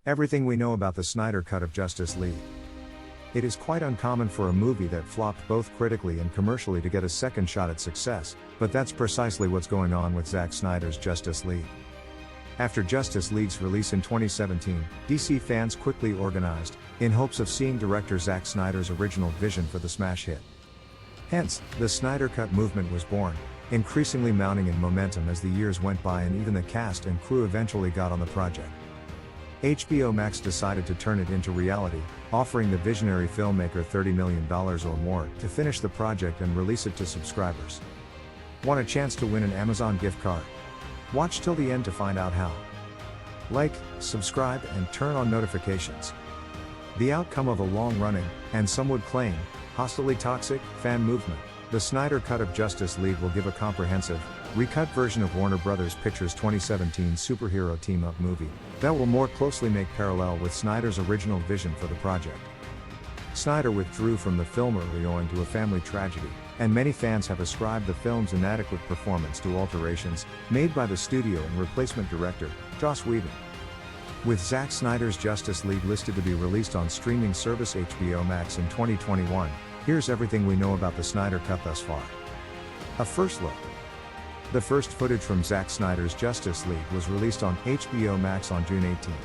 Everything we know about the Snyder Cut of Justice League. It is quite uncommon for a movie that flopped both critically and commercially to get a second shot at success, but that's precisely what's going on with Zack Snyder's Justice League. After Justice League's release in 2017, DC fans quickly organized, in hopes of seeing director Zack Snyder's original vision for the smash hit. Hence, the Snyder Cut movement was born, increasingly mounting in momentum as the years went by and even the cast and crew eventually got on the project. HBO Max decided to turn it into reality, offering the visionary filmmaker $30 million or more to finish the project and release it to subscribers. Want a chance to win an Amazon gift card? Watch till the end to find out how. Like, subscribe, and turn on notifications. The outcome of a long-running, and some would claim, hostily toxic, fan movement, the Snyder Cut of Justice League will give a comprehensive, recut version of Warner Bros. Pictures' 2017 superhero team-up movie that will more closely make parallel with Snyder's original vision for the project. Snyder withdrew from the film early owing to a family tragedy, and many fans have ascribed the film's inadequate performance to alterations made by the studio and replacement director, Joss Whedon. With Zack Snyder's Justice League listed to be released on streaming service HBO Max in 2021, here's everything we know about the Snyder Cut thus far. A first look. The first footage from Zack Snyder's Justice League was released on HBO Max on June 18.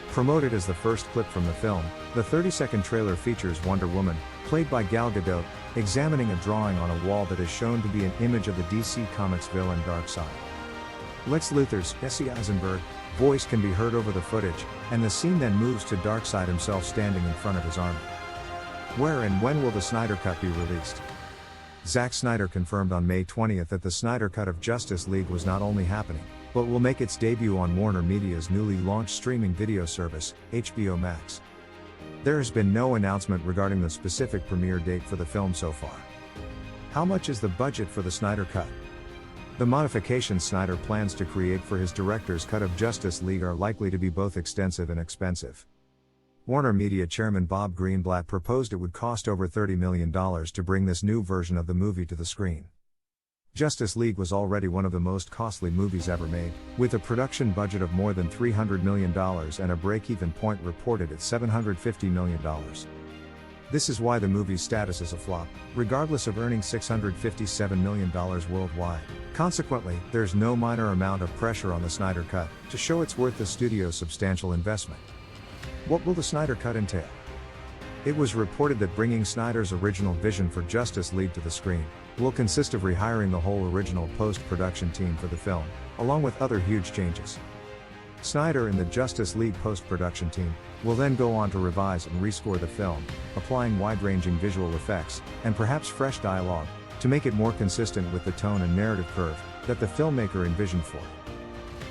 Promoted as the first clip from the film, the 30-second trailer features Wonder Woman, played by Gal Gadot, examining a drawing on a wall that is shown to be an image of the DC Comics villain Darkseid. Lex Luthor's Jesse Eisenberg voice can be heard over the footage, and the scene then moves to Darkseid himself standing in front of his army. Where and when will the Snyder Cut be released? Zack Snyder confirmed on May 20 that the Snyder Cut of Justice League was not only happening, but will make its debut on Warner Media's newly launched streaming video service, HBO Max. There has been no announcement regarding the specific premiere date for the film so far. How much is the budget for the Snyder Cut? The modifications Snyder plans to create for his director's cut of Justice League are likely to be both extensive and expensive. Warner Media chairman Bob Greenblatt proposed it would cost over $30 million to bring this new version of the movie to the screen. Justice League was already one of the most costly movies ever made, with a production budget of more than $300 million and a break-even point reported at $750 million. This is why the movie's status is a flop, regardless of earning $657 million worldwide. Consequently, there's no minor amount of pressure on the Snyder Cut to show it's worth the studio's substantial investment. What will the Snyder Cut entail? It was reported that bringing Snyder's original vision for Justice League to the screen will consist of rehiring the whole original post-production team for the film, along with other huge changes. Snyder and the Justice League post-production team will then go on to revise and rescore the film, applying wide-ranging visual effects, and perhaps fresh dialogue, to make it more consistent with the tone and narrative curve that the filmmaker envisioned for it.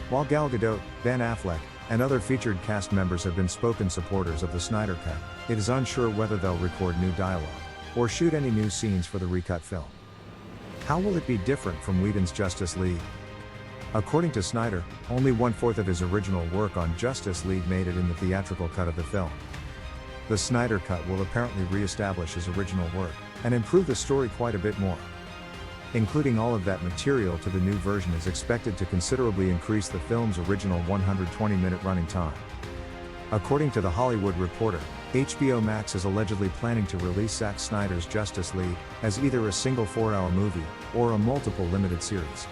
While Gal Gadot, Ben Affleck, and other featured cast members have been spoken supporters of the Snyder Cut, it is unsure whether they'll record new dialogue, or shoot any new scenes for the recut film. How will it be different from Whedon's Justice League? According to Snyder, only 1/4 of his original work on Justice League made it in the theatrical cut of the film. The Snyder Cut will apparently re-establish his original work, and improve the story quite a bit more. Including all of that material to the new version is expected to considerably increase the film's original 120-minute running time. According to The Hollywood Reporter, HBO Max is allegedly planning to release Zack Snyder's Justice League as either a single 4-hour movie, or a multiple limited series.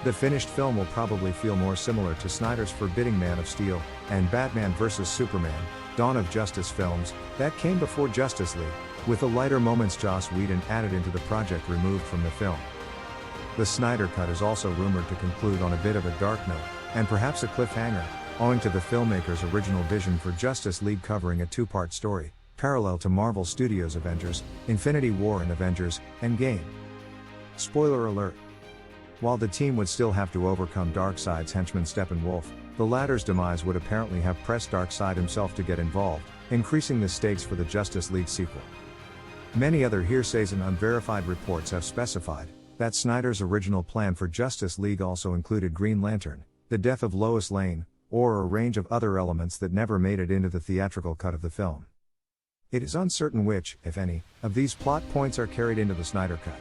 The finished film will probably feel more similar to Snyder's Forbidding Man of Steel, and Batman vs. Superman, Dawn of Justice films, that came before Justice League, with the lighter moments Joss Whedon added into the project removed from the film. The Snyder Cut is also rumored to conclude on a bit of a dark note, and perhaps a cliffhanger, owing to the filmmaker's original vision for Justice League covering a 2-part story, parallel to Marvel Studios' Avengers, Infinity War and Avengers, Endgame. Spoiler alert. While the team would still have to overcome Darkseid's henchman Steppenwolf, the latter's demise would apparently have pressed Darkseid himself to get involved, increasing the stakes for the Justice League sequel. Many other hearsays and unverified reports have specified that Snyder's original plan for Justice League also included Green Lantern, the death of Lois Lane, or a range of other elements that never made it into the theatrical cut of the film. It is uncertain which, if any, of these plot points are carried into the Snyder Cut.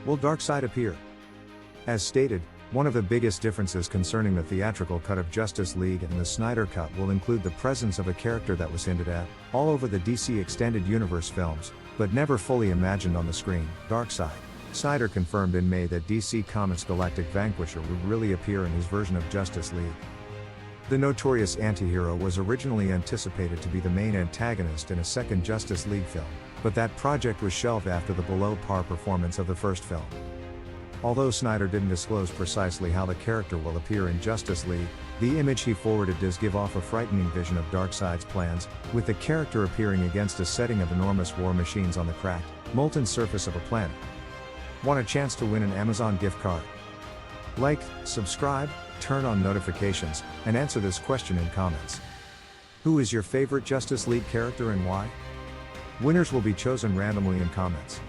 Will Darkseid appear? As stated, One of the biggest differences concerning the theatrical cut of Justice League and the Snyder Cut will include the presence of a character that was hinted at all over the DC Extended Universe films, but never fully imagined on the screen: Darkseid. Snyder confirmed in May that DC Comics' Galactic Vanquisher would really appear in his version of Justice League. The notorious anti-hero was originally anticipated to be the main antagonist in a second Justice League film, but that project was shelved after the below-par performance of the first film. Although Snyder didn't disclose precisely how the character will appear in Justice League, the image he forwarded does give off a frightening vision of Darkseid's plans, with the character appearing against a setting of enormous war machines on the cracked, molten surface of a planet. Want a chance to win an Amazon gift card? Like, subscribe, turn on notifications, and answer this question in comments. Who is your favorite Justice League character and why? Winners will be chosen randomly in comments.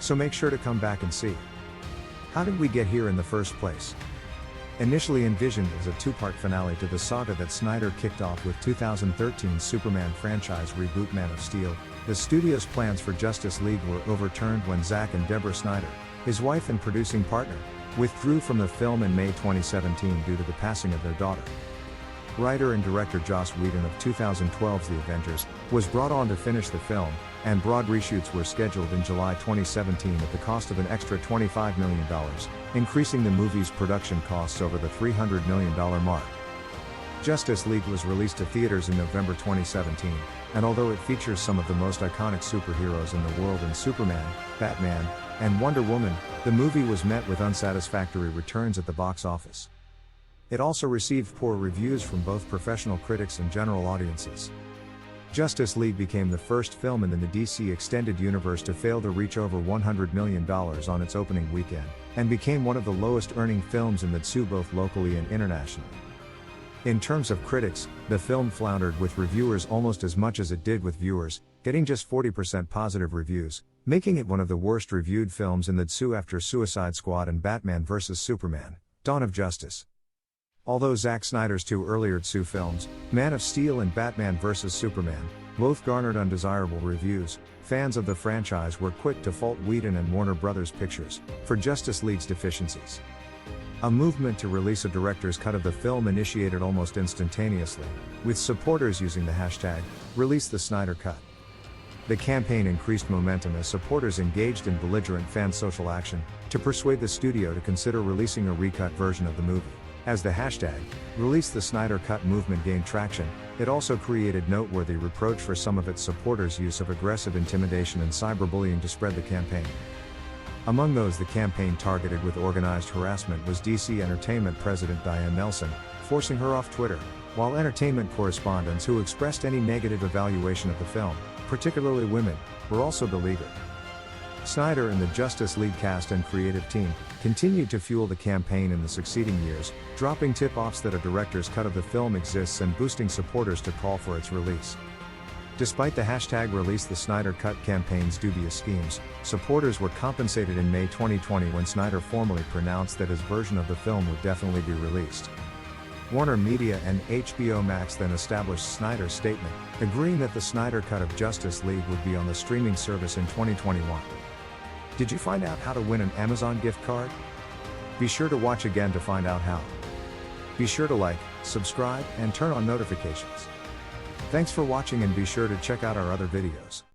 So make sure to come back and see. How did we get here in the first place? Initially envisioned as a two-part finale to the saga that Snyder kicked off with 2013's Superman franchise reboot Man of Steel, the studio's plans for Justice League were overturned when Zack and Deborah Snyder, his wife and producing partner, withdrew from the film in May 2017 due to the passing of their daughter. Writer and director Joss Whedon of 2012's The Avengers was brought on to finish the film, and broad reshoots were scheduled in July 2017 at the cost of an extra $25 million, increasing the movie's production costs over the $300 million mark. Justice League was released to theaters in November 2017, and although it features some of the most iconic superheroes in the world in Superman, Batman, and Wonder Woman, the movie was met with unsatisfactory returns at the box office. It also received poor reviews from both professional critics and general audiences. Justice League became the first film in the DC Extended Universe to fail to reach over $100 million on its opening weekend, and became one of the lowest-earning films in the DCU both locally and internationally. In terms of critics, the film floundered with reviewers almost as much as it did with viewers, getting just 40% positive reviews, making it one of the worst-reviewed films in the DCU after Suicide Squad and Batman vs. Superman: Dawn of Justice. Although Zack Snyder's two earlier DCU films, Man of Steel and Batman vs. Superman, both garnered undesirable reviews, fans of the franchise were quick to fault Whedon and Warner Bros. Pictures for Justice League's deficiencies. A movement to release a director's cut of the film initiated almost instantaneously, with supporters using the hashtag #ReleaseTheSnyderCut. The campaign increased momentum as supporters engaged in belligerent fan social action to persuade the studio to consider releasing a recut version of the movie. As the hashtag #ReleaseTheSnyderCut movement gained traction, it also created noteworthy reproach for some of its supporters' use of aggressive intimidation and cyberbullying to spread the campaign. Among those the campaign targeted with organized harassment was DC Entertainment president Diane Nelson, forcing her off Twitter, while entertainment correspondents who expressed any negative evaluation of the film, particularly women, were also beleaguered. Snyder and the Justice League cast and creative team continued to fuel the campaign in the succeeding years, dropping tip-offs that a director's cut of the film exists and boosting supporters to call for its release. Despite the hashtag #ReleaseTheSnyderCut campaign's dubious schemes, supporters were compensated in May 2020 when Snyder formally pronounced that his version of the film would definitely be released. Warner Media and HBO Max then established Snyder's statement, agreeing that the Snyder Cut of Justice League would be on the streaming service in 2021. Did you find out how to win an Amazon gift card? Be sure to watch again to find out how. Be sure to like, subscribe, and turn on notifications. Thanks for watching and be sure to check out our other videos.